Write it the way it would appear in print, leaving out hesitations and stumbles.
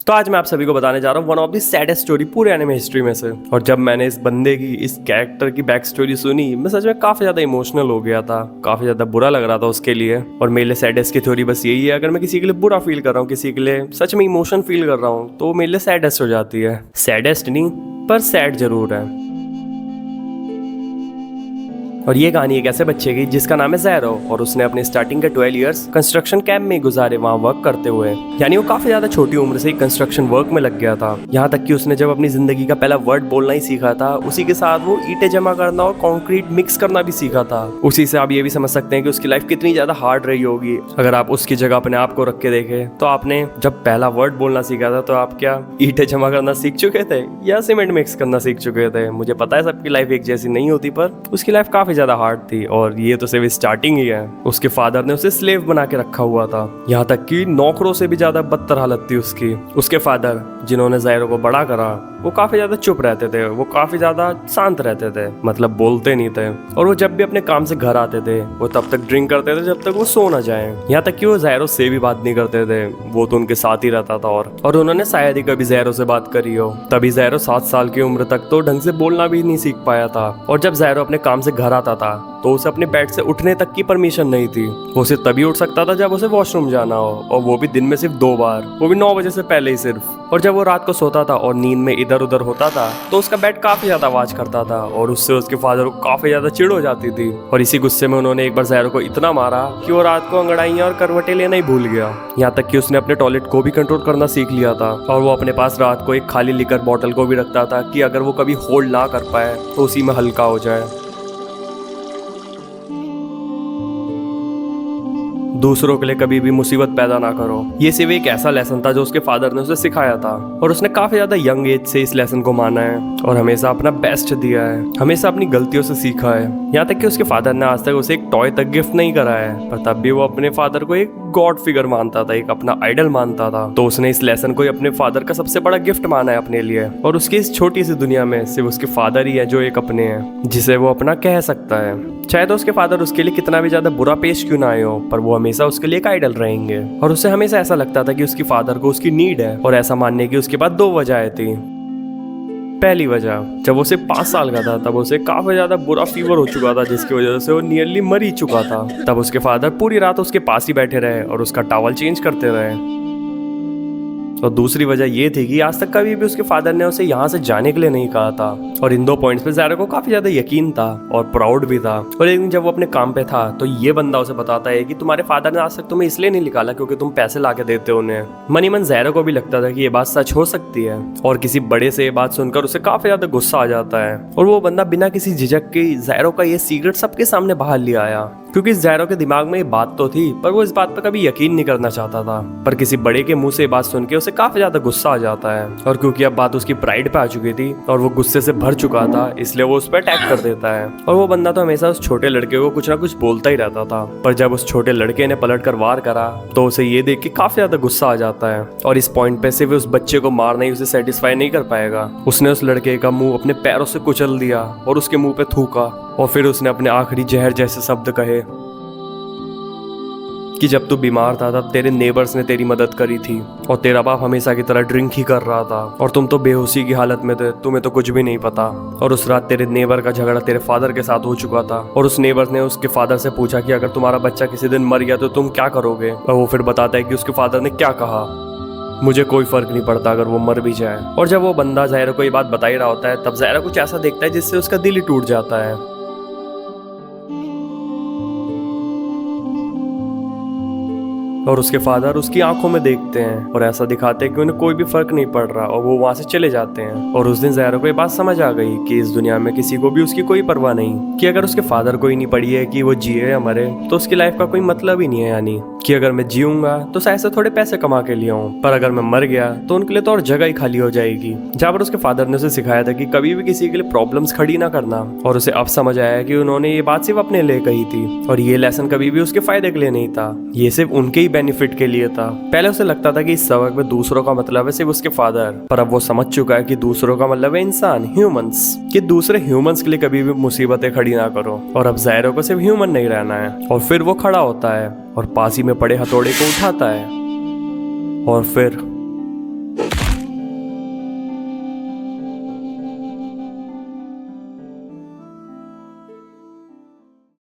तो आज मैं आप सभी को बताने जा रहा हूँ one of the saddest story पूरे एनिमे हिस्ट्री में से। और जब मैंने इस बंदे की, इस कैरेक्टर की बैक स्टोरी सुनी, मैं सच में काफी ज्यादा इमोशनल हो गया था, काफी ज्यादा बुरा लग रहा था उसके लिए। और मेरे लिए सैडेस्ट की थ्योरी बस यही है, अगर मैं किसी के लिए बुरा फील कर रहा हूँ, किसी के लिए सच में इमोशन फील कर रहा हूँ, तो मेरे लिए सैडेस्ट हो जाती है। सैडेस्ट नहीं पर सैड जरूर है। और ये कहानी एक ऐसे बच्चे की जिसका नाम है ज़ैरो, और उसने अपने स्टार्टिंग के 12 इयर्स कंस्ट्रक्शन कैंप में गुजारे, वहाँ वर्क करते हुए। यानी वो काफी ज्यादा छोटी उम्र से ही कंस्ट्रक्शन वर्क में लग गया था। यहाँ तक कि उसने जब अपनी जिंदगी का पहला वर्ड बोलना ही सीखा था, उसी के साथ वो ईंटें जमा करना और कंक्रीट मिक्स करना भी सीखा था। उसी से आप ये भी समझ सकते हैं कि उसकी लाइफ कितनी ज्यादा हार्ड रही होगी। अगर आप उसकी जगह अपने आप को रख के देखें, तो आपने जब पहला वर्ड बोलना सीखा था, तो आप क्या ईंटें जमा करना सीख चुके थे या सीमेंट मिक्स करना सीख चुके थे? मुझे पता है सबकी लाइफ एक जैसी नहीं होती, पर उसकी लाइफ काफी ज्यादा हार्ड थी। और ये तो सिर्फ स्टार्टिंग ही है। उसके फादर ने उसे स्लेव बना के रखा हुआ था, यहाँ तक कि नौकरों से भी ज्यादा बदतर हालत थी उसकी। उसके फादर, जिन्होंने ज़ैरो को बड़ा करा, वो काफी ज्यादा चुप रहते थे, वो काफी ज्यादा शांत रहते थे, मतलब बोलते नहीं थे। और वो जब भी अपने काम से घर आते थे, वो तब तक ड्रिंक करते थे जब तक वो सो ना जाए। यहाँ तक कि वो ज़ैरो से भी बात नहीं करते थे, वो तो उनके साथ ही रहता था। और उन्होंने शायद ही कभी ज़ैरो से बात करी हो। तभी ज़ैरो 7 साल की उम्र तक तो ढंग से बोलना भी नहीं सीख पाया था। और जब ज़ैरो अपने काम से घर आता था, तो उसे अपने बेड से उठने तक की परमिशन नहीं थी। वो सिर्फ तभी उठ सकता था जब उसे वॉशरूम जाना हो, और वो भी दिन में सिर्फ 2 बार, वो भी 9 बजे से पहले ही सिर्फ। और जब वो रात को सोता था और नींद में इधर उधर होता था, तो उसका बेड काफी ज्यादा आवाज करता था, और उससे उसके फादर को काफी ज्यादा चिढ़ हो जाती थी। और इसी गुस्से में उन्होंने एक बार ज़ैरो को इतना मारा कि वो रात को अंगड़ाइयां और करवटें लेना ही भूल गया। यहाँ तक कि उसने अपने टॉयलेट को भी कंट्रोल करना सीख लिया था। और वो अपने पास रात को एक खाली लिकर बॉटल को भी रखता था कि अगर वो कभी होल्ड ना कर पाए तो उसी में हल्का हो जाए। दूसरों के लिए कभी भी मुसीबत पैदा ना करो, ये सिर्फ एक ऐसा लेसन था जो उसके फादर ने उसे सिखाया था। और उसने काफी ज्यादा यंग एज से इस लेसन को माना है, और हमेशा अपना बेस्ट दिया है, हमेशा अपनी गलतियों से सीखा है। यहाँ तक कि उसके फादर ने आज तक उसे एक टॉय तक गिफ्ट नहीं करा है, पर तब भी वो अपने फादर को एक गॉड फिगर मानता था, एक अपना आइडल मानता था। तो उसने इस लेसन को अपने फादर का सबसे बड़ा गिफ्ट माना है अपने लिए। और उसकी इस छोटी सी दुनिया में सिर्फ उसके फादर ही है जो एक अपने हैं, जिसे वो अपना कह सकता है। चाहे तो उसके फादर उसके लिए कितना भी ज्यादा बुरा पेश क्यों ना आए हो, पर वो हमेशा उसके लिए एक आइडल रहेंगे। और उसे हमेशा ऐसा लगता था कि उसके फादर को उसकी नीड है, और ऐसा मानने की उसके पास 2 वजहें थी। पहली वजह, जब वो सिर्फ 5 साल का था, तब उसे काफी ज्यादा बुरा फीवर हो चुका था, जिसकी वजह से वो नियरली मर ही चुका था। तब उसके फादर पूरी रात उसके पास ही बैठे रहे और उसका टॉवल चेंज करते रहे। और दूसरी वजह ये थी कि आज तक कभी भी उसके फादर ने उसे यहाँ से जाने के लिए नहीं कहा था। और इन 2 पॉइंट्स पे ज़ैरो को काफी ज्यादा यकीन था और प्राउड भी था। और एक दिन जब वो अपने काम पे था, तो ये बंदा उसे बताता है कि तुम्हारे फादर ने आज तक तुम्हें इसलिए नहीं निकाला क्योंकि तुम पैसे ला के देते हो उन्हें। मनी मन ज़ैरो को भी लगता था कि ये बात सच हो सकती है, और किसी बड़े से ये बात सुनकर उसे काफी ज्यादा गुस्सा आ जाता है। और वो बंदा बिना किसी झिझक के ज़ैरो का ये सीक्रेट सबके सामने बाहर ले आया, क्योंकि ज़ैरो के दिमाग में ये बात तो थी, पर वो इस बात पर कभी यकीन नहीं करना चाहता था। पर किसी बड़े के मुंह से ये बात सुन के उसे काफी ज्यादा गुस्सा आ जाता है। और क्योंकि अब बात उसकी प्राइड पे आ चुकी थी और वो गुस्से से भर चुका था, इसलिए वो उस पर अटैक कर देता है। और वो बंदा तो हमेशा उस छोटे लड़के को कुछ ना कुछ बोलता ही रहता था, पर जब उस छोटे लड़के ने पलट कर वार करा, तो उसे ये देख के काफी ज्यादा गुस्सा आ जाता है। और इस पॉइंट पे सिर्फ उस बच्चे को मारना ही उसे सेटिस्फाई नहीं कर पाएगा। उसने उस लड़के का मुंह अपने पैरों से कुचल दिया और उसके मुंह पे थूका, और फिर उसने अपने आखिरी जहर जैसे शब्द कहे कि जब तू बीमार था तब तेरे नेबर्स ने तेरी मदद करी थी, और तेरा बाप हमेशा की तरह ड्रिंक ही कर रहा था, और तुम तो बेहोशी की हालत में थे, तुम्हें तो कुछ भी नहीं पता। और उस रात तेरे नेबर का झगड़ा तेरे फादर के साथ हो चुका था, और उस नेबर ने उसके फादर से पूछा कि अगर तुम्हारा बच्चा किसी दिन मर गया तो तुम क्या करोगे। और वो फिर बताता है कि उसके फादर ने क्या कहा, मुझे कोई फर्क नहीं पड़ता अगर वो मर भी जाए। और जब वो बंदा ज़ैरो को ये बात बता ही रहा होता है, तब ज़ैरो कुछ ऐसा देखता है जिससे उसका दिल ही टूट जाता है। और उसके फादर उसकी आंखों में देखते हैं और ऐसा दिखाते हैं कि उन्हें कोई भी फर्क नहीं पड़ रहा, और वो वहां से चले जाते हैं। और उस दिन ज़ैरो को ये बात समझ आ गई कि इस दुनिया में किसी को भी उसकी कोई परवाह नहीं, कि अगर उसके फादर को ही नहीं पड़ी है कि वो जिए या मरे, तो उसकी लाइफ का कोई मतलब ही नहीं है। यानी कि अगर मैं जीऊंगा तो शायद से थोड़े पैसे कमा के लिए आऊं, पर अगर मैं मर गया तो उनके लिए तो और जगह ही खाली हो जाएगी। जहाँ पर उसके फादर ने उसे सिखाया था कि कभी भी किसी के लिए प्रॉब्लम्स खड़ी ना करना, और उसे अब समझ आया कि उन्होंने ये बात सिर्फ अपने लिए कही थी, और ये लेसन कभी भी उसके फायदे के लिए नहीं था, ये सिर्फ उनके ही बेनिफिट के लिए था। पहले उसे लगता था कि इस सबक में दूसरों का मतलब है सिर्फ उसके फादर, पर अब वो समझ चुका है कि दूसरों का मतलब है इंसान, ह्यूमंस, कि दूसरे ह्यूमंस के लिए कभी भी मुसीबतें खड़ी ना करो। और अब ज़ैरो को सिर्फ ह्यूमन नहीं रहना है। और फिर वो खड़ा होता है और पास ही में पड़े हथौड़े को उठाता है, और फिर